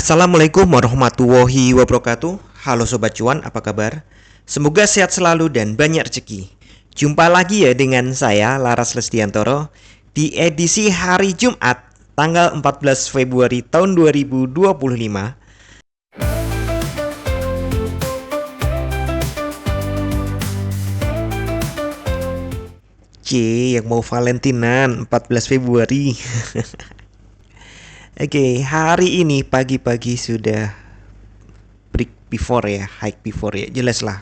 Assalamualaikum warahmatullahi wabarakatuh. Halo Sobat Cuan, apa kabar? Semoga sehat selalu dan banyak rezeki. Jumpa lagi ya dengan saya, Laras Lestiantoro, di edisi hari Jumat, tanggal 14 Februari tahun 2025. Yang mau Valentinan 14 Februari. Oke, hari ini pagi-pagi sudah break before ya, hike before ya, jelas lah.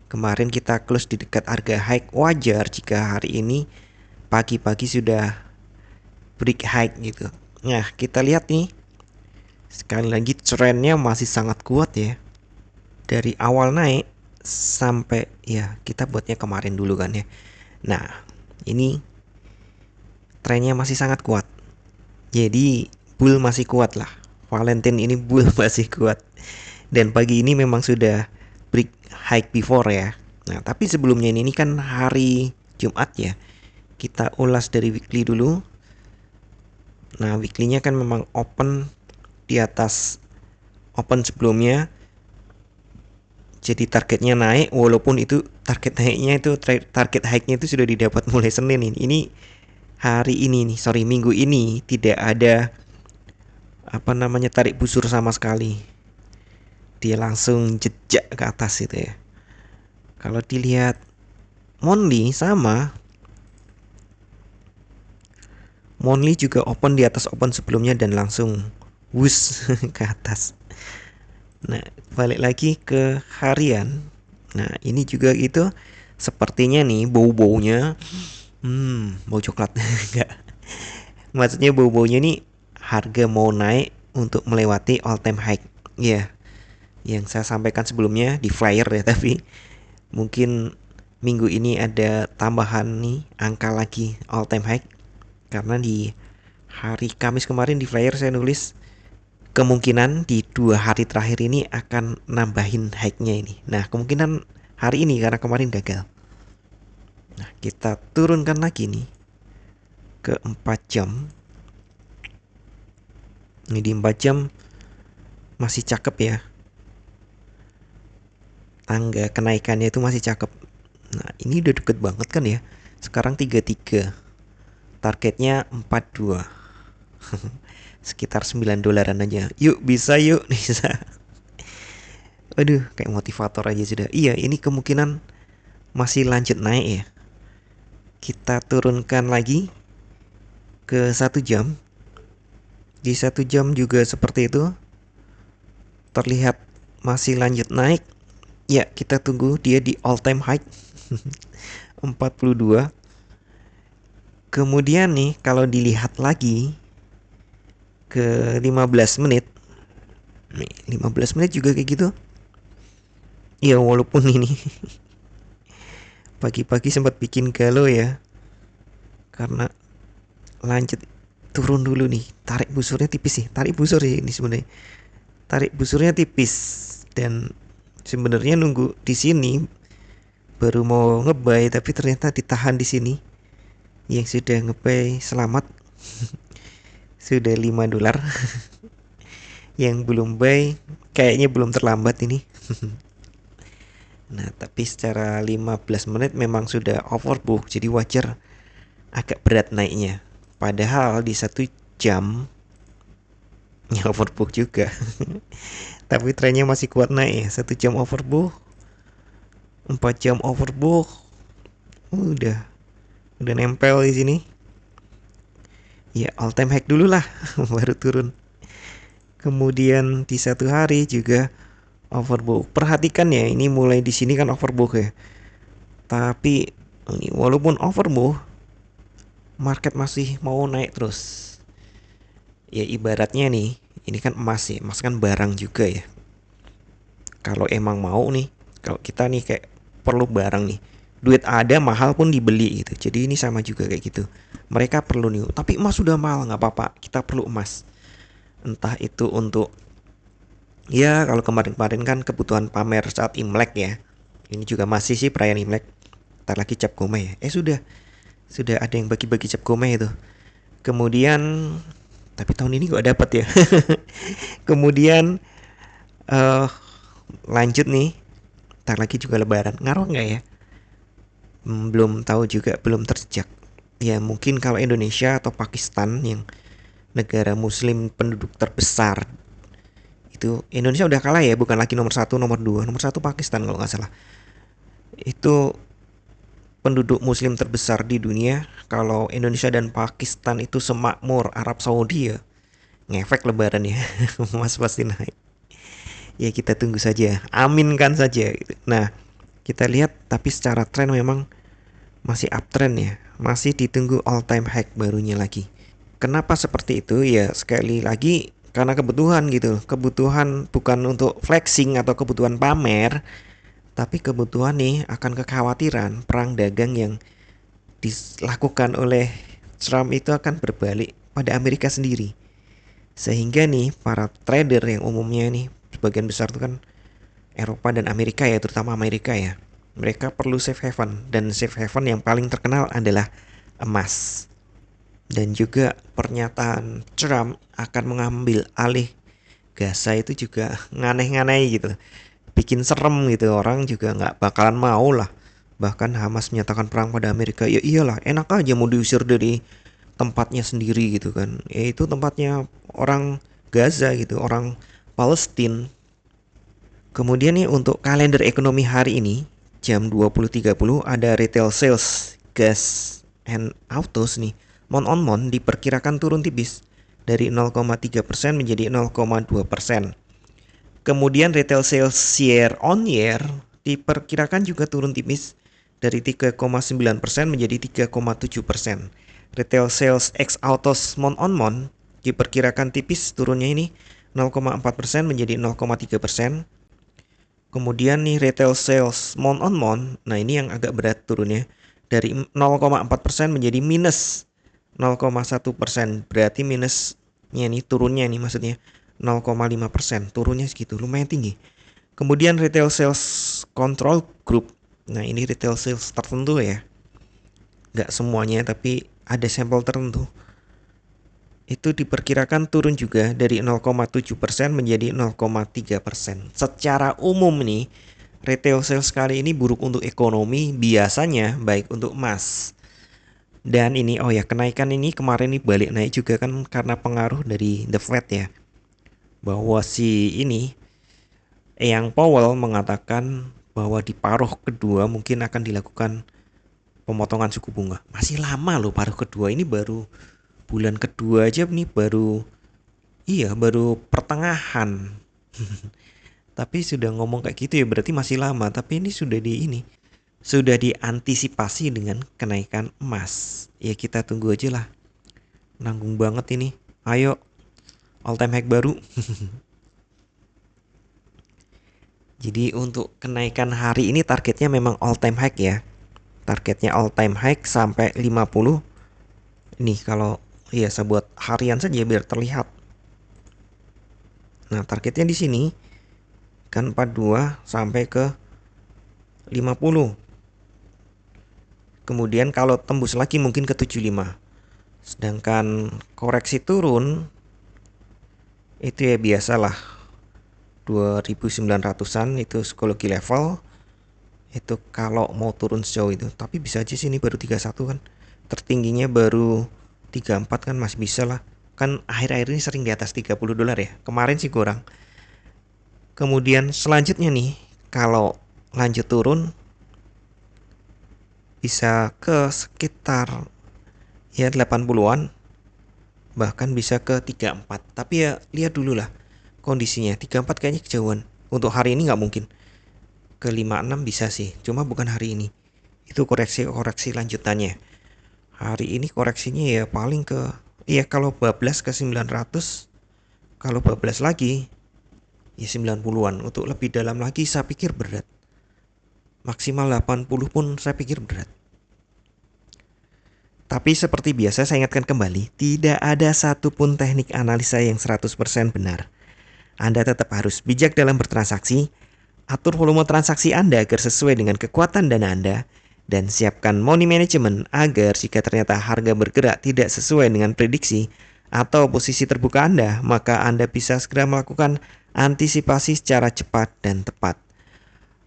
Kemarin kita close di dekat harga hike, wajar jika hari ini pagi-pagi sudah break hike gitu. Nah, kita lihat nih, sekali lagi trennya masih sangat kuat ya. Dari awal naik sampai ya kita buatnya kemarin dulu kan ya. Nah, ini trennya masih sangat kuat. Jadi bull masih kuat lah. Valentine ini bull masih kuat. Dan pagi ini memang sudah break hike before ya. Nah, tapi sebelumnya ini kan hari Jumat ya. Kita ulas dari weekly dulu. Nah, weekly-nya kan memang open di atas open sebelumnya. Jadi targetnya naik, walaupun itu target naiknya itu target hike-nya itu sudah didapat mulai Senin ini. Ini hari ini nih, minggu ini tidak ada tarik busur sama sekali. Dia langsung jejak ke atas itu ya. Kalau dilihat Monthly sama, Monthly juga open di atas open sebelumnya dan langsung wush ke atas. Nah, balik lagi ke harian. Nah, ini juga gitu. Sepertinya nih bau-baunya bau coklat. Enggak. Maksudnya bau-baunya nih harga mau naik untuk melewati all time high. Ya, yang saya sampaikan sebelumnya di flyer ya, tapi mungkin minggu ini ada tambahan nih angka lagi all time high, karena di hari Kamis kemarin di flyer saya nulis kemungkinan di 2 hari terakhir ini akan nambahin high-nya ini. Nah, kemungkinan hari ini karena kemarin gagal. Nah, kita turunkan lagi nih ke 4 jam. Ini di 4 jam masih cakep ya. Tangga kenaikannya itu masih cakep. Nah, ini udah deket banget kan ya. Sekarang 33. Targetnya 42. Sekitar $9 aja. Yuk, bisa yuk. Bisa. Waduh, kayak motivator aja sudah. Iya, ini kemungkinan masih lanjut naik ya. Kita turunkan lagi ke 1 jam. Di 1 jam juga seperti itu. Terlihat masih lanjut naik. Ya, kita tunggu dia di all time high 42. Kemudian nih kalau dilihat lagi ke 15 menit. Nih, 15 menit juga kayak gitu. Ya, walaupun ini pagi-pagi sempat bikin galau ya. Karena lanjut turun dulu nih. Tarik busurnya tipis sih. Tarik busur sih ini sebenarnya. Tarik busurnya tipis dan sebenarnya nunggu di sini baru mau ngebuy, tapi ternyata ditahan di sini. Yang sudah ngebuy selamat. Sudah $5. Yang belum buy kayaknya belum terlambat ini. Nah, tapi secara 15 menit memang sudah overbook, jadi wajar agak berat naiknya. Padahal di 1 jam ya overbook juga. Tapi trennya masih kuat naik ya. 1 jam overbook, 4 jam overbook. Udah nempel di sini. Ya all time high dulu lah baru turun. Kemudian di 1 hari juga overbook. Perhatikan ya, ini mulai di sini kan overbook ya. Tapi ini walaupun overbook, market masih mau naik terus. Ya ibaratnya nih, ini kan emas ya. Emas kan barang juga ya. Kalau emang mau nih, kalau kita nih kayak perlu barang nih, duit ada mahal pun dibeli gitu. Jadi ini sama juga kayak gitu. Mereka perlu nih, tapi emas sudah mahal, nggak apa-apa, kita perlu emas. Entah itu untuk ya kalau kemarin-kemarin kan kebutuhan pamer saat Imlek ya. Ini juga masih sih perayaan Imlek. Ntar lagi cap gomeh ya. Sudah ada yang bagi-bagi cap gomeh itu. Kemudian Tapi tahun ini gak dapat ya. Kemudian eh lanjut nih, ntar lagi juga lebaran. Ngaruh nggak ya? Belum tahu juga, belum terjejak. Ya mungkin kalau Indonesia atau Pakistan yang negara muslim penduduk terbesar, itu Indonesia udah kalah ya, bukan lagi nomor satu, nomor dua. Nomor satu Pakistan kalau nggak salah. Itu penduduk muslim terbesar di dunia. Kalau Indonesia dan Pakistan itu semakmur Arab Saudi ya, ngefek lebaran ya. Mas pasti naik. Ya kita tunggu saja, aminkan saja gitu. Nah, kita lihat tapi secara tren memang masih uptrend ya, masih ditunggu all time high barunya lagi. Kenapa seperti itu? Ya sekali lagi karena kebutuhan gitu. Kebutuhan bukan untuk flexing atau kebutuhan pamer, tapi kebutuhan nih akan kekhawatiran perang dagang yang dilakukan oleh Trump itu akan berbalik pada Amerika sendiri. Sehingga nih para trader yang umumnya nih sebagian besar itu kan Eropa dan Amerika ya, terutama Amerika ya. Mereka perlu safe haven, dan safe haven yang paling terkenal adalah emas. Dan juga pernyataan Trump akan mengambil alih Gaza itu juga nganeh-nganeh gitu. Bikin serem gitu, orang juga nggak bakalan mau lah. Bahkan Hamas menyatakan perang pada Amerika. Ya iyalah, enak aja mau diusir dari tempatnya sendiri gitu kan. Ya itu tempatnya orang Gaza gitu, orang Palestina. Kemudian nih untuk kalender ekonomi hari ini jam 20.30 ada retail sales gas and autos nih. Month on month diperkirakan turun tipis dari 0,3% menjadi 0,2%. Kemudian retail sales year on year diperkirakan juga turun tipis dari 3,9% menjadi 3,7%. Retail sales ex autos month on month diperkirakan tipis turunnya ini 0,4% menjadi 0,3%. Kemudian nih retail sales month on month, nah ini yang agak berat turunnya dari 0,4% menjadi minus 0,1%. Berarti minusnya nih turunnya nih maksudnya 0,5%, turunnya segitu, lumayan tinggi. Kemudian retail sales control group, nah ini retail sales tertentu ya, nggak semuanya tapi ada sampel tertentu. Itu diperkirakan turun juga dari 0,7% menjadi 0,3%. Secara umum nih, retail sales kali ini buruk untuk ekonomi, biasanya baik untuk emas. Dan ini oh ya, kenaikan ini kemarin nih balik naik juga kan karena pengaruh dari The Fed ya. Bahwa si ini yang Powell mengatakan bahwa di paruh kedua mungkin akan dilakukan pemotongan suku bunga. Masih lama loh paruh kedua, ini baru bulan kedua aja nih, baru iya baru pertengahan. Tapi sudah ngomong kayak gitu ya berarti masih lama. Tapi ini sudah diantisipasi dengan kenaikan emas. Ya kita tunggu aja lah. Nanggung banget ini. Ayo all time high baru. Jadi untuk kenaikan hari ini targetnya memang all time high ya. Targetnya all time high sampai 50. Ini kalau ya saya buat harian saja biar terlihat. Nah, targetnya di sini kan 42 sampai ke 50. Kemudian kalau tembus lagi mungkin ke 75. Sedangkan koreksi turun itu ya biasalah 2900-an itu psikologi level. Itu kalau mau turun sejauh itu. Tapi bisa aja sih ini baru 31 kan. Tertingginya baru 34 kan masih bisa lah. Kan akhir-akhir ini sering di atas $30 ya. Kemarin sih kurang. Kemudian selanjutnya nih, kalau lanjut turun bisa ke sekitar ya 80-an, bahkan bisa ke 34. Tapi ya lihat dulu lah kondisinya. 34 kayaknya kejauhan. Untuk hari ini nggak mungkin. Ke 56 bisa sih, cuma bukan hari ini. Itu koreksi lanjutannya. Hari ini koreksinya ya paling ke iya kalau bablas ke 900, kalau bablas lagi ya 90-an. Untuk lebih dalam lagi saya pikir berat. Maksimal 80 pun saya pikir berat. Tapi seperti biasa saya ingatkan kembali, tidak ada satupun teknik analisa yang 100% benar. Anda tetap harus bijak dalam bertransaksi, atur volume transaksi Anda agar sesuai dengan kekuatan dana Anda, dan siapkan money management agar jika ternyata harga bergerak tidak sesuai dengan prediksi, atau posisi terbuka Anda, maka Anda bisa segera melakukan antisipasi secara cepat dan tepat.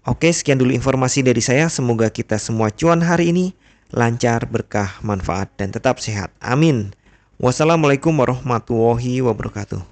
Oke, sekian dulu informasi dari saya. Semoga kita semua cuan hari ini lancar, berkah, manfaat, dan tetap sehat. Amin. Wassalamualaikum warahmatullahi wabarakatuh.